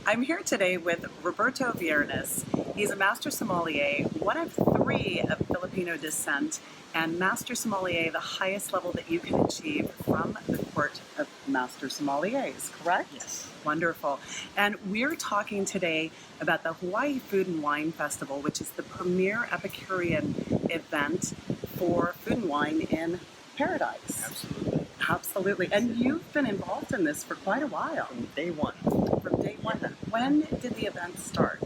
I'm here today with Roberto Viernes. He's a master sommelier, one of three of Filipino descent, and master sommelier, the highest level that you can achieve from the court of master sommeliers, correct? Yes. Wonderful. And we're talking today about the Hawaii Food and Wine Festival, which is the premier Epicurean event for food and wine in Paradise. Absolutely. Absolutely. And you've been involved in this for quite a while. From day one. From day one. Yeah. When did the event start?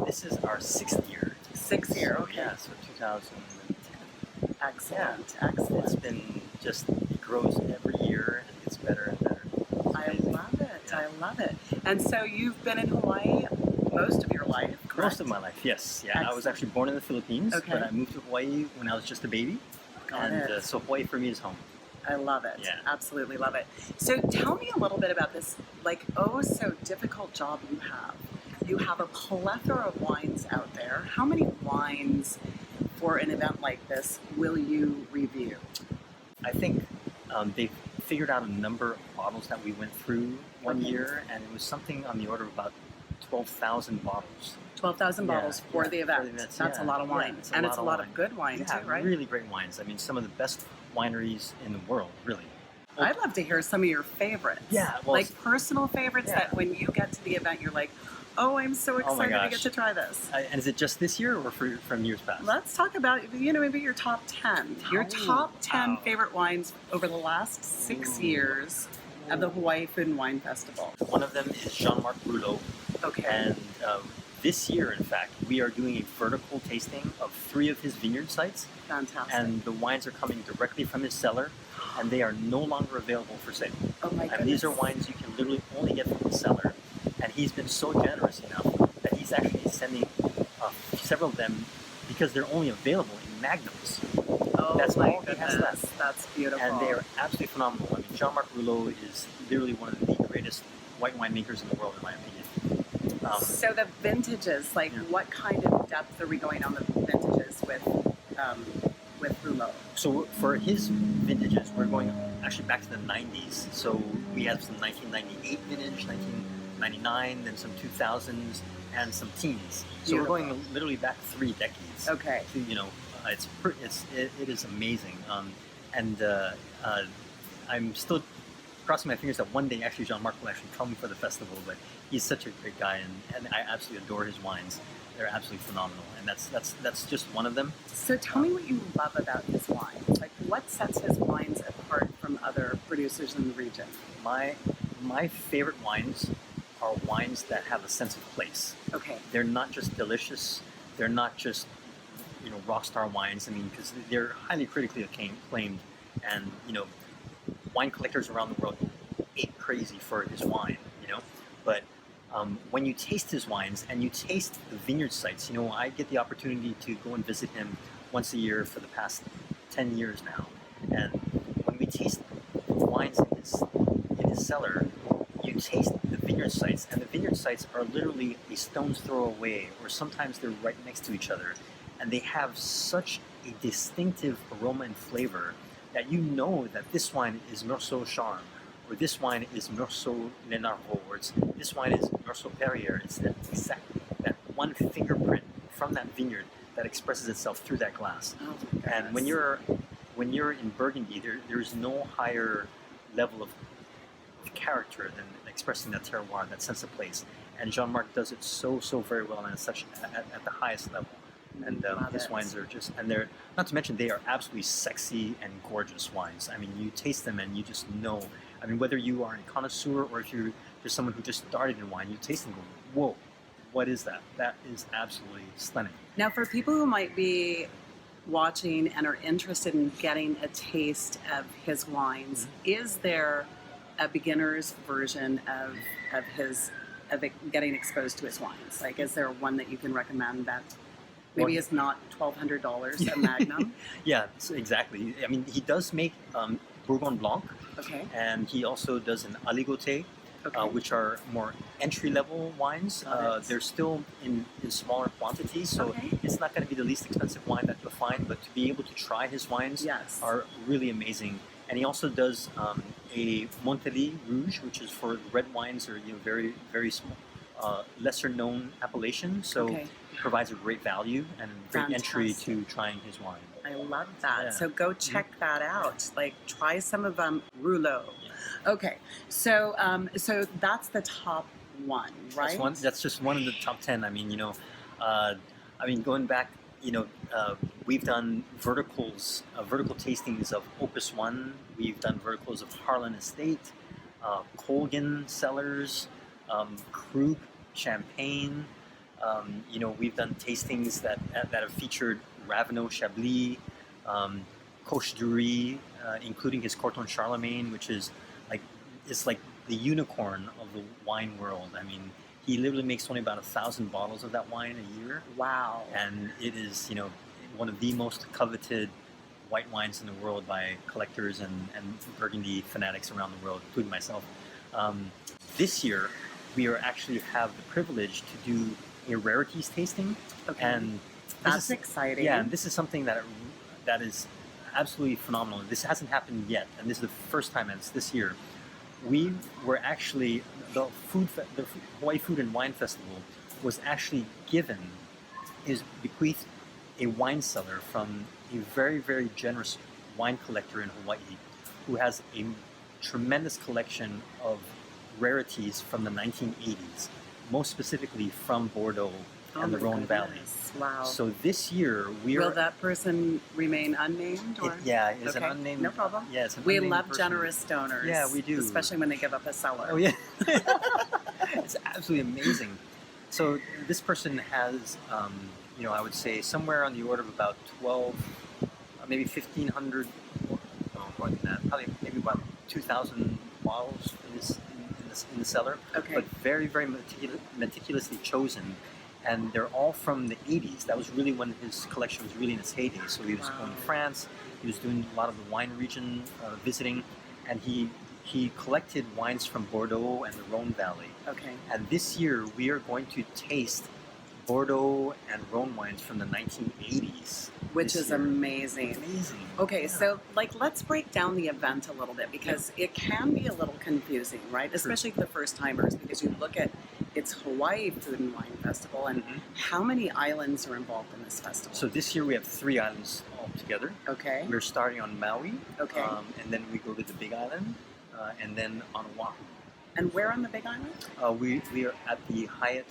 This is our 6th year. 6th year, So, okay. Yeah, so 2010. Excellent, Yeah. excellent. It's been just, it grows every year and gets better and better. I love it, Yeah. I love it. And so you've been in Hawaii most of your life, correct? Most of my life, yes. Yeah, I was Excellent. actually born in the Philippines, Okay. but I moved to Hawaii when I was just a baby. Got it. So Hawaii for me is home. I love it. Yeah. Absolutely love it. So tell me a little bit about this, oh so difficult job you have. You have a plethora of wines out there. How many wines for an event like this will you review? I think they've figured out a number of bottles that we went through one Okay. year, and it was something on the order of about 12,000 bottles. 12,000 bottles for the event. events, That's a lot of wine. It's and a it's a lot lot of of good wine Yeah, too, right? really great wines. I mean, some of the best wineries in the world, really. I'd love to hear some of your favorites. Yeah, well, like personal favorites yeah. that when you get to the event, you're like, oh, I'm so my excited to get gosh. to try this. And is it just this year or from years past? Let's talk about, maybe your top 10. Your Oh, top 10 wow. favorite wines over the last 6 years of the Hawaii Food and Wine Festival. One of them is Jean-Marc Rouleau, Okay. and this year, in fact, we are doing a vertical tasting of 3 of his vineyard sites, Fantastic. and the wines are coming directly from his cellar, and they are no longer available for sale. oh my goodness. And these are wines you can literally only get from the cellar, and he's been so generous enough that he's actually sending several of them because they're only available in magnums. Oh That's my all he has goodness. left. That's beautiful. And they are absolutely phenomenal. I mean, Jean-Marc Rouleau is literally one of the greatest white winemakers in the world, in my opinion. So the vintages, Yeah. what kind of depth are we going on the vintages with Rouleau? So for his vintages, we're going actually back to the 90s. So we have some 1998 vintage, 1999, then some 2000s, and some teens. So Beautiful. we're going literally back 3 decades. Okay. So, it is amazing. I'm still crossing my fingers that one day actually Jean-Marc will actually come for the festival, but he's such a great guy, and I absolutely adore his wines. They're absolutely phenomenal, and that's just one of them. So tell me what you love about his wines. Like, what sets his wines apart from other producers in the region? My favorite wines are wines that have a sense of place. Okay. They're not just delicious. They're not just rock star wines. I mean, because they're highly critically acclaimed, and wine collectors around the world go ape crazy for his wine. But when you taste his wines and you taste the vineyard sites, I get the opportunity to go and visit him once a year for the past 10 years now. And when we taste wines in his cellar, you taste the vineyard sites, and the vineyard sites are literally a stone's throw away, or sometimes they're right next to each other, and they have such a distinctive aroma and flavor that that this wine is Meursault Charme, or this wine is Meursault Lenarvaud, or this wine is Meursault Perrier. It's that one fingerprint from that vineyard that expresses itself through that glass. Oh my goodness. And when you're in Burgundy, there's no higher level of character than expressing that terroir, that sense of place. And Jean-Marc does it so very well, and at the highest level. And Love his it. wines are and they're, not to mention, they are absolutely sexy and gorgeous wines. I mean, you taste them and you just know. I mean, whether you are a connoisseur or if you're just someone who just started in wine, you taste them and go, whoa, what is that? That is absolutely stunning. Now, for people who might be watching and are interested in getting a taste of his wines, is there a beginner's version of getting exposed to his wines? Like, is there one that you can recommend that maybe is not $1,200 a Magnum? Yeah, exactly. I mean, he does make Bourgogne Blanc, Okay. and he also does an Aligoté, Okay. which are more entry-level wines. Got it. They're still in smaller quantities, so Okay. it's not going to be the least expensive wine that you'll find, but to be able to try his wines Yes. are really amazing. And he also does a Montelly Rouge, which is for red wines, or very, very small, lesser known appellation, so Okay. it provides a great value and a great entry to trying his wine. I love that. Yeah. So go check that out. Like try some of Rouleau. Yeah. Okay. So so that's the top one, right? That's just one of the top 10. I mean, going back, we've done verticals, vertical tastings of Opus One. We've done verticals of Harlan Estate, Colgan Cellars, Krug Champagne. We've done tastings that have featured Ravenel Chablis, Coche de Riz, including his Corton Charlemagne, which is like the unicorn of the wine world. I mean, he literally makes only about 1,000 bottles of that wine a year. Wow. And it is, one of the most coveted white wines in the world by collectors and Burgundy fanatics around the world, including myself. This year, we actually have the privilege to do a Rarities tasting. Okay. And that's exciting. Yeah, and this is something that is absolutely phenomenal. This hasn't happened yet, and this is the first time, and it's this year. We were actually, the Hawaii Food and Wine Festival was actually bequeathed a wine cellar from a very, very generous wine collector in Hawaii who has a tremendous collection of rarities from the 1980s, most specifically from Bordeaux and the Rhone Valley. Wow. So this year will that person remain unnamed? Or? It is an unnamed. No problem. Yeah, it's an we unnamed love person. Generous donors. Yeah, we do. Especially when they give up a cellar. Oh yeah, it's absolutely amazing. So this person has, I would say somewhere on the order of about 12, maybe 1,500. More than that. Probably maybe about 2,000 bottles in the cellar. Okay. But very, very meticulously chosen. And they're all from the 80s. That was really when his collection was really in its heyday. So he was going to France, he was doing a lot of the wine region visiting, and he collected wines from Bordeaux and the Rhone Valley. Okay. And this year we are going to taste Bordeaux and Rhone wines from the 1980s. Which is amazing. Amazing. Okay, Yeah. so let's break down the event a little bit because it can be a little confusing, right? Especially for the first timers, because you look at it's Hawaii Food and Wine Festival, and how many islands are involved in this festival? So this year we have 3 islands all together. Okay. We're starting on Maui. Okay. And then we go to the Big Island, and then on Oahu. And where on the Big Island? We are at the Hyatt.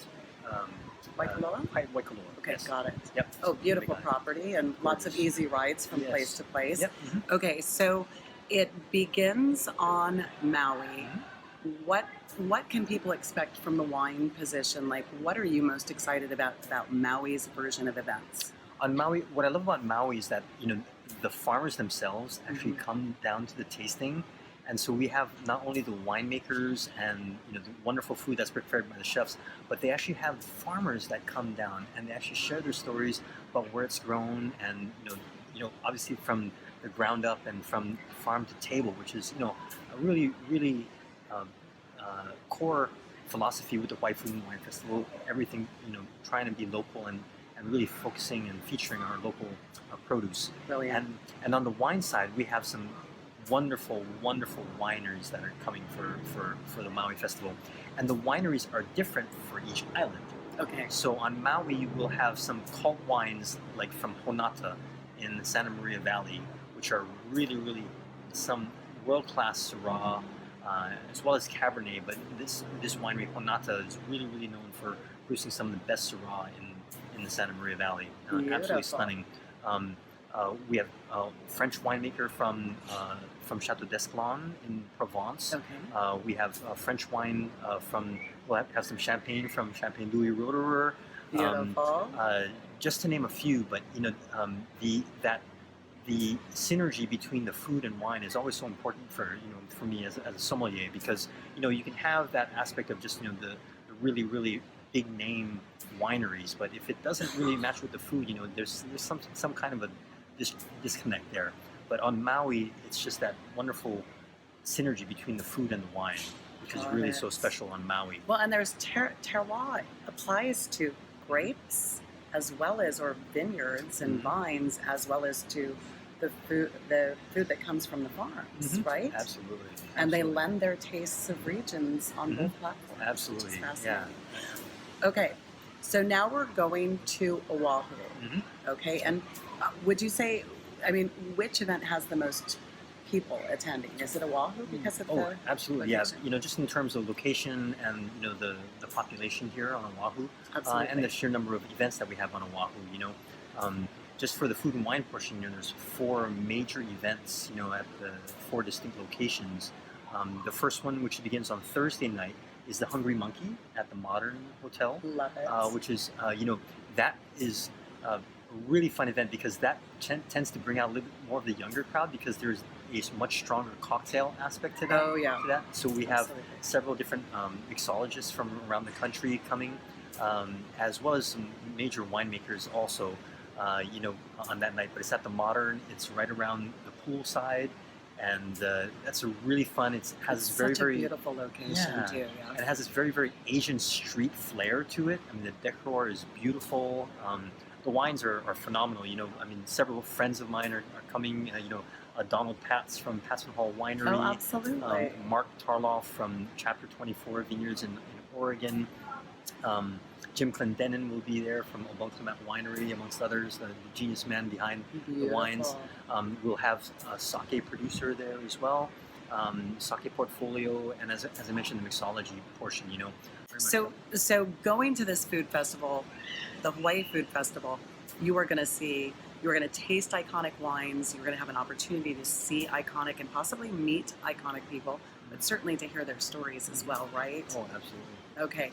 Waikoloa? Hyatt Waikoloa. Okay, Yes. got it. Yep. Oh, beautiful property and lots of easy rides from Yes. place to place. Yep. Okay, so it begins on Maui. What can people expect from the wine position? Like, what are you most excited about Maui's version of events? On Maui, what I love about Maui is that the farmers themselves actually come down to the tasting, and so we have not only the winemakers and the wonderful food that's prepared by the chefs, but they actually have farmers that come down and they actually share their stories about where it's grown, and obviously from the ground up and from farm to table, which is a really really core philosophy with the Hawaii Food and Wine Festival. Everything trying to be local and really focusing and featuring our local produce. Brilliant. And on the wine side, we have some wonderful wineries that are coming for the Maui Festival. And the wineries are different for each island. Okay. So on Maui, we'll have some cult wines like from Honata in the Santa Maria Valley, which are really, really some world-class Syrah, as well as Cabernet. But this winery, Honata, is really, really known for producing some of the best Syrah in the Santa Maria Valley. Absolutely stunning. We have a French winemaker from Chateau d'Esclans in Provence. Okay. We have French wine we'll have some champagne from Champagne Louis Roederer. Beautiful. Just to name a few, but the synergy between the food and wine is always so important for me as a sommelier, because you can have that aspect of just the really, really big name wineries, but if it doesn't really match with the food, there's some kind of a disconnect there. But on Maui, it's just that wonderful synergy between the food and the wine, which is really so special on Maui. Well, and there's terroir applies to grapes as well as, or vineyards and vines, as well as to the food that comes from the farms, right? Absolutely. And they lend their tastes of regions on both platforms. Absolutely. Which is fascinating. Yeah. Okay, so now we're going to Oahu. Mhm. Okay, and would you say, I mean, which event has the most people attending? Is it Oahu because of Oh, the absolutely, yeah. location? You know, just in terms of location and you know the population here on Oahu, Absolutely. and the sheer number of events that we have on Oahu. You know, just for the food and wine portion, you know, there's 4 major events. You know, at the 4 distinct locations. The first one, which begins on Thursday night, is the Hungry Monkey at the Modern Hotel, Love it. which is you know that is a really fun event because that tends to bring out a little bit more of the younger crowd because there's a much stronger cocktail aspect to that. Oh, yeah. So we have Absolutely. several different mixologists from around the country coming, as well as some major winemakers also. You know, on that night, but it's at the Modern. It's right around the pool side, and that's a really fun. It has It's this very such a very beautiful location yeah. too. And Yeah. it has this very, very Asian street flair to it. I mean, the decor is beautiful. The wines are phenomenal. You know, I mean, several friends of mine are coming. You know, Donald Patz from Patson Hall Winery. Oh, absolutely. Mark Tarloff from Chapter 24 Vineyards in Oregon. Um, Jim Clendenin will be there from Obunklimat Winery, amongst others, the genius man behind the wines. Beautiful. We'll have a sake producer there as well, sake portfolio, and as I mentioned, the mixology portion. You know, very much So going to this food festival, the Hawaii Food Festival, you are going to see, you are going to taste iconic wines. You're going to have an opportunity to see iconic and possibly meet iconic people, but certainly to hear their stories as well, right? oh, absolutely. Okay.